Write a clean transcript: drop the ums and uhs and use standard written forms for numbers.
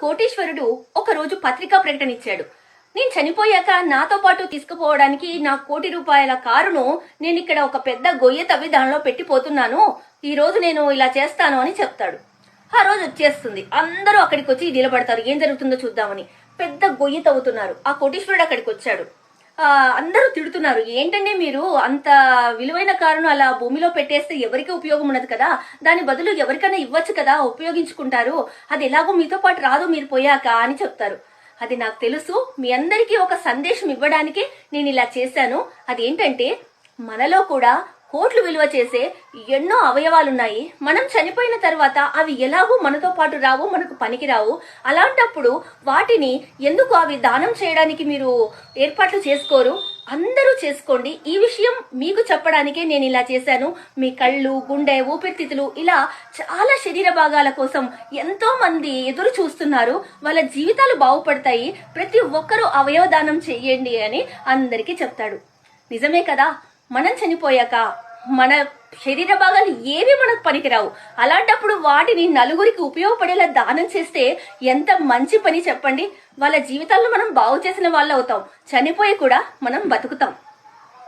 కోటీశ్వరుడు ఒకరోజు పత్రికా ప్రకటన ఇచ్చాడు. నేను చనిపోయాక నాతో పాటు తీసుకుపోవడానికి నా ₹1,00,00,000 కారును నేను ఇక్కడ ఒక పెద్ద గొయ్య తవ్వి దానిలో పెట్టిపోతున్నాను, ఈ రోజు నేను ఇలా చేస్తాను అని చెప్తాడు. ఆ రోజు వచ్చేస్తుంది. అందరూ అక్కడికి వచ్చి నిలబడతారు, ఏం జరుగుతుందో చూద్దామని. పెద్ద గొయ్యి తవ్వుతున్నారు. ఆ కోటీశ్వరుడు అక్కడికి వచ్చాడు. అందరూ తిడుతున్నారు, ఏంటంటే మీరు అంత విలువైన కారును అలా భూమిలో పెట్టేస్తే ఎవరికి ఉపయోగం ఉండదు కదా, దాని బదులు ఎవరికైనా ఇవ్వచ్చు కదా, ఉపయోగించుకుంటారు, అది ఎలాగో మీతో పాటు రాదు మీరు పోయాక అని చెప్తారు. అది నాకు తెలుసు, మీ అందరికీ ఒక సందేశం ఇవ్వడానికి నేను ఇలా చేశాను. అదేంటంటే మనలో కూడా కోట్లు విలువ చేసే ఎన్నో అవయవాలున్నాయి. మనం చనిపోయిన తర్వాత అవి ఎలాగూ మనతో పాటు రావు, మనకు పనికి రావు. అలాంటప్పుడు వాటిని ఎందుకు అవి దానం చేయడానికి మీరు ఏర్పాట్లు చేసుకోరు? అందరూ చేసుకోండి. ఈ విషయం మీకు చెప్పడానికే నేను ఇలా చేశాను. మీ కళ్ళు, గుండె, ఊపిరితిత్తులు ఇలా చాలా శరీర భాగాల కోసం ఎంతో మంది ఎదురు చూస్తున్నారు. వాళ్ళ జీవితాలు బాగుపడతాయి. ప్రతి ఒక్కరూ అవయవ దానం చెయ్యండి అని అందరికీ చెప్తాడు. నిజమే కదా, మనం చనిపోయాక మన శరీర భాగాలు ఏవి మనకు పనికిరావు. అలాంటప్పుడు వాటిని నలుగురికి ఉపయోగపడేలా దానం చేస్తే ఎంత మంచి పని చెప్పండి. వాళ్ళ జీవితాలను మనం బాగు చేసిన వాళ్ళు అవుతాం. చనిపోయి కూడా మనం బతుకుతాం.